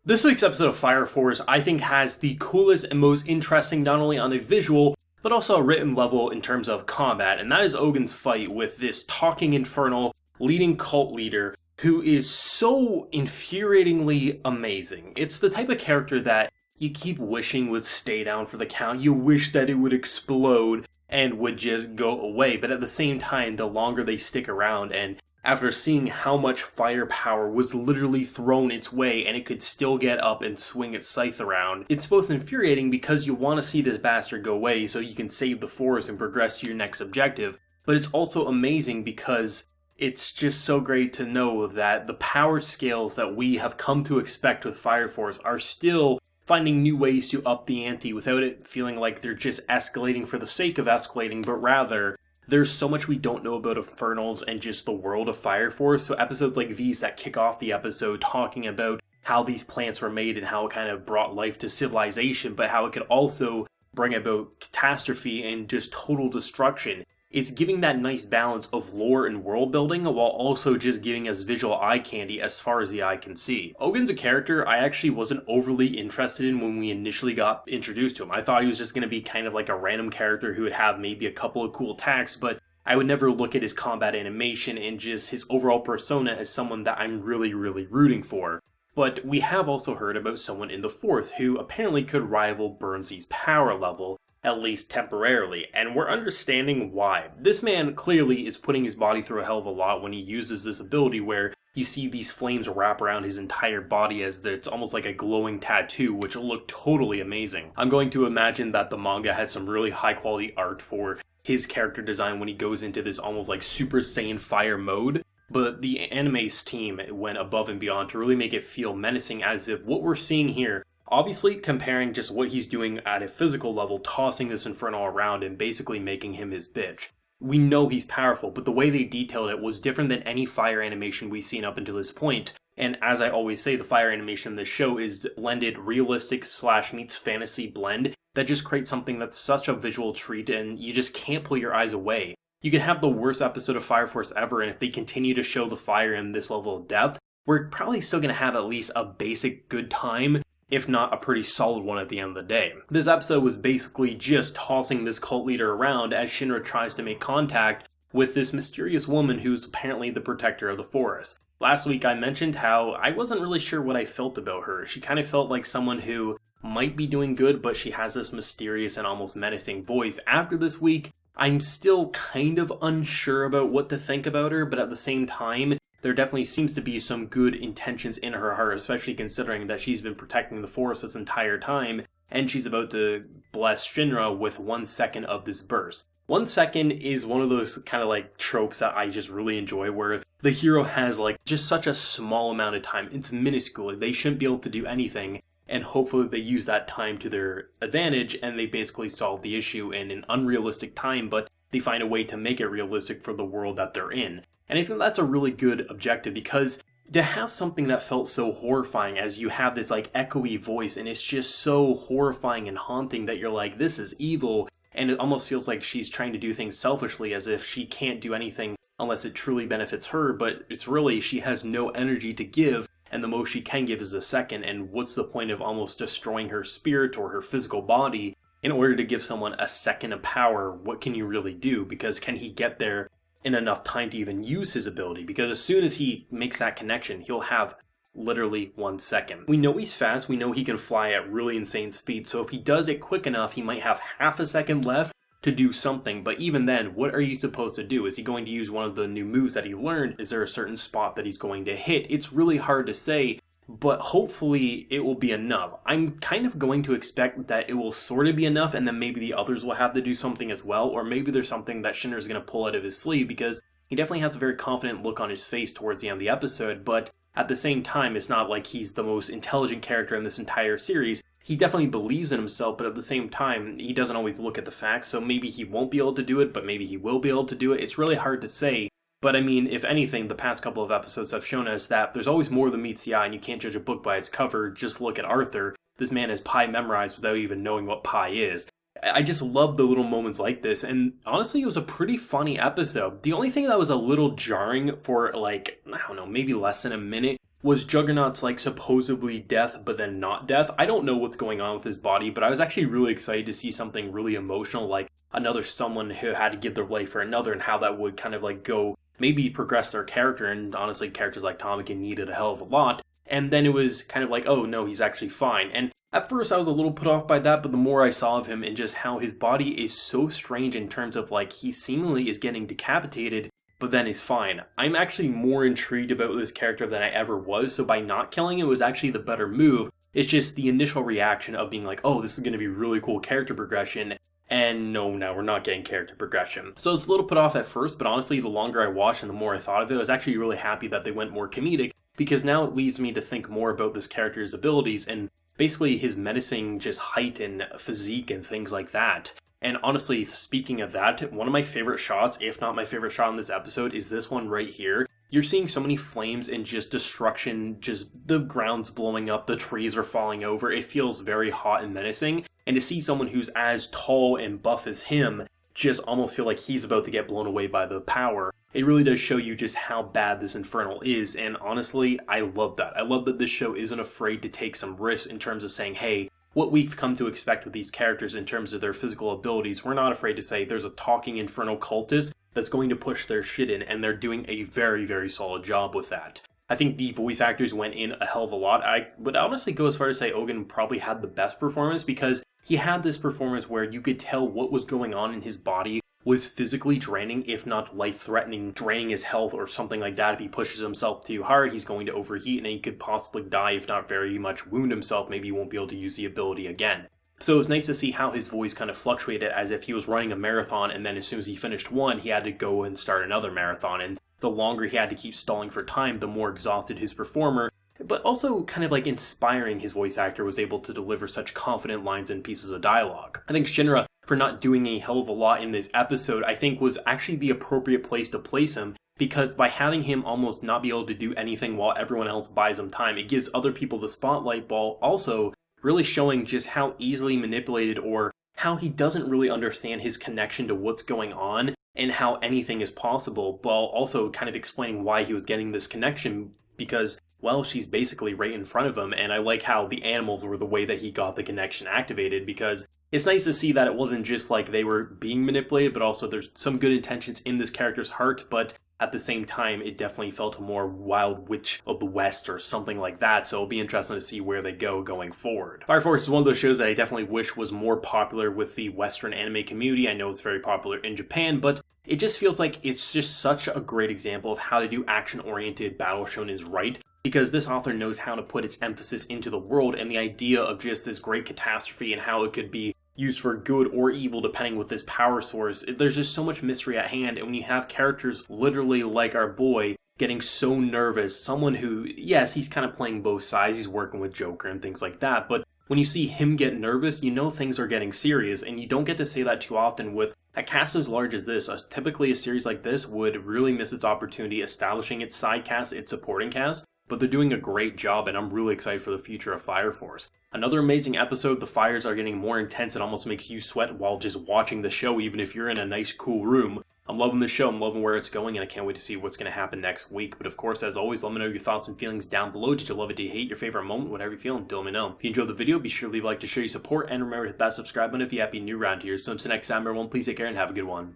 This week's episode of Fire Force, I think, has the coolest and most interesting, not only on a visual, but also a written level in terms of combat, and that is Ogun's fight with this talking infernal leading cult leader who is so infuriatingly amazing. It's the type of character that you keep wishing would stay down for the count. You wish that it would explode and would just go away, but at the same time, the longer they stick around, and after seeing how much firepower was literally thrown its way and it could still get up and swing its scythe around, it's both infuriating because you want to see this bastard go away so you can save the forest and progress to your next objective, but it's also amazing because it's just so great to know that the power scales that we have come to expect with Fire Force are still finding new ways to up the ante without it feeling like they're just escalating for the sake of escalating, but rather there's so much we don't know about Infernals and just the world of Fire Force, so episodes like these that kick off the episode talking about how these plants were made and how it kind of brought life to civilization, but how it could also bring about catastrophe and just total destruction. It's giving that nice balance of lore and world building while also just giving us visual eye candy as far as the eye can see. Ogun's a character I actually wasn't overly interested in when we initially got introduced to him. I thought he was just going to be kind of like a random character who would have maybe a couple of cool attacks, but I would never look at his combat animation and just his overall persona as someone that I'm really rooting for. But we have also heard about someone in the fourth who apparently could rival Burnsy's power level, at least temporarily, and we're understanding why. This man clearly is putting his body through a hell of a lot when he uses this ability where you see these flames wrap around his entire body as it's almost like a glowing tattoo, which will look totally amazing. I'm going to imagine that the manga had some really high quality art for his character design when he goes into this almost like Super Saiyan fire mode, but the anime's team went above and beyond to really make it feel menacing, as if what we're seeing here, obviously comparing just what he's doing at a physical level, tossing this Infernal around and basically making him his bitch. We know he's powerful, but the way they detailed it was different than any fire animation we've seen up until this point. And as I always say, the fire animation in this show is blended realistic / meets fantasy blend that just creates something that's such a visual treat and you just can't pull your eyes away. You can have the worst episode of Fire Force ever, and if they continue to show the fire in this level of depth, we're probably still going to have at least a basic good time, if not a pretty solid one at the end of the day. This episode was basically just tossing this cult leader around as Shinra tries to make contact with this mysterious woman who's apparently the protector of the forest. Last week I mentioned how I wasn't really sure what I felt about her. She kind of felt like someone who might be doing good, but she has this mysterious and almost menacing voice. After this week, I'm still kind of unsure about what to think about her, but at the same time, there definitely seems to be some good intentions in her heart, especially considering that she's been protecting the forest this entire time, and she's about to bless Shinra with 1 second of this burst. 1 second is one of those kind of like tropes that I just really enjoy, where the hero has like just such a small amount of time. It's minuscule. They shouldn't be able to do anything, and hopefully they use that time to their advantage, and they basically solve the issue in an unrealistic time, but they find a way to make it realistic for the world that they're in. And I think that's a really good objective, because to have something that felt so horrifying as you have this like echoey voice and it's just so horrifying and haunting that you're like, this is evil, and it almost feels like she's trying to do things selfishly as if she can't do anything unless it truly benefits her, but it's really she has no energy to give, and the most she can give is a second, and what's the point of almost destroying her spirit or her physical body in order to give someone a second of power? What can you really do? Because can he get there in enough time to even use his ability? Because as soon as he makes that connection, he'll have literally 1 second. We know he's fast, we know he can fly at really insane speed, so if he does it quick enough, he might have half a second left to do something, but even then, what are you supposed to do? Is he going to use one of the new moves that he learned? Is there a certain spot that he's going to hit? It's really hard to say, but hopefully it will be enough. I'm kind of going to expect that it will sort of be enough, and then maybe the others will have to do something as well, or maybe there's something that Shinra's going to pull out of his sleeve, because he definitely has a very confident look on his face towards the end of the episode, but at the same time, it's not like he's the most intelligent character in this entire series. He definitely believes in himself, but at the same time, he doesn't always look at the facts, so maybe he won't be able to do it, but maybe he will be able to do it. It's really hard to say, but I mean, if anything, the past couple of episodes have shown us that there's always more than meets the eye, and you can't judge a book by its cover. Just look at Arthur. This man has pi memorized without even knowing what pi is. I just love the little moments like this, and honestly, it was a pretty funny episode. The only thing that was a little jarring for, like, I don't know, maybe less than a minute, was Juggernaut's like supposedly death but then not death. I don't know what's going on with his body, but I was actually really excited to see something really emotional, like another someone who had to give their life for another, and how that would kind of like go, maybe progress their character. And honestly, characters like Tomikin needed a hell of a lot. And then it was kind of like, oh no, he's actually fine. And at first I was a little put off by that, but the more I saw of him and just how his body is so strange in terms of like he seemingly is getting decapitated, but then is fine. I'm actually more intrigued about this character than I ever was, so by not killing him was actually the better move. It's just the initial reaction of being like, oh, this is going to be really cool character progression, and no, we're not getting character progression. So it's a little put off at first, but honestly, the longer I watched and the more I thought of it, I was actually really happy that they went more comedic, because now it leads me to think more about this character's abilities and basically his menacing just height and physique and things like that. And honestly, speaking of that, one of my favorite shots, if not my favorite shot in this episode, is this one right here. You're seeing so many flames and just destruction, just the ground's blowing up, the trees are falling over. It feels very hot and menacing. And to see someone who's as tall and buff as him just almost feel like he's about to get blown away by the power, it really does show you just how bad this Infernal is. And honestly, I love that. I love that this show isn't afraid to take some risks in terms of saying, hey, what we've come to expect with these characters in terms of their physical abilities, we're not afraid to say there's a talking infernal cultist that's going to push their shit in, and they're doing a very, very solid job with that. I think the voice actors went in a hell of a lot. I would honestly go as far as to say Ogun probably had the best performance, because he had this performance where you could tell what was going on in his body was physically draining, if not life-threatening, draining his health or something like that. If he pushes himself too hard, he's going to overheat and he could possibly die, if not very much wound himself. Maybe he won't be able to use the ability again. So it was nice to see how his voice kind of fluctuated, as if he was running a marathon and then as soon as he finished one, he had to go and start another marathon. And the longer he had to keep stalling for time, the more exhausted his performer, but also kind of like inspiring his voice actor was able to deliver such confident lines and pieces of dialogue. I think Shinra, for not doing a hell of a lot in this episode, I think was actually the appropriate place to place him, because by having him almost not be able to do anything while everyone else buys him time, it gives other people the spotlight, while also really showing just how easily manipulated, or how he doesn't really understand his connection to what's going on and how anything is possible, while also kind of explaining why he was getting this connection, because, well, she's basically right in front of him. And I like how the animals were the way that he got the connection activated, because it's nice to see that it wasn't just like they were being manipulated, but also there's some good intentions in this character's heart, but at the same time, it definitely felt a more Wild Witch of the West or something like that, so it'll be interesting to see where they go going forward. Fire Force is one of those shows that I definitely wish was more popular with the Western anime community. I know it's very popular in Japan, but it just feels like it's just such a great example of how to do action-oriented battle shonens right, because this author knows how to put its emphasis into the world and the idea of just this great catastrophe and how it could be used for good or evil depending with this power source. There's just so much mystery at hand, and when you have characters literally like our boy getting so nervous, someone who, yes, he's kind of playing both sides, he's working with Joker and things like that, but when you see him get nervous, you know things are getting serious, and you don't get to say that too often with a cast as large as this. Typically a series like this would really miss its opportunity establishing its side cast, its supporting cast, but they're doing a great job, and I'm really excited for the future of Fire Force. Another amazing episode. The fires are getting more intense. It almost makes you sweat while just watching the show, even if you're in a nice, cool room. I'm loving the show. I'm loving where it's going, and I can't wait to see what's going to happen next week. But of course, as always, let me know your thoughts and feelings down below. Did you love it? Did you hate? Your favorite moment? Whatever you're feeling, do let me know. If you enjoyed the video, be sure to leave a like to show your support, and remember to hit that subscribe button if you happen new around here. So until next time, everyone, please take care and have a good one.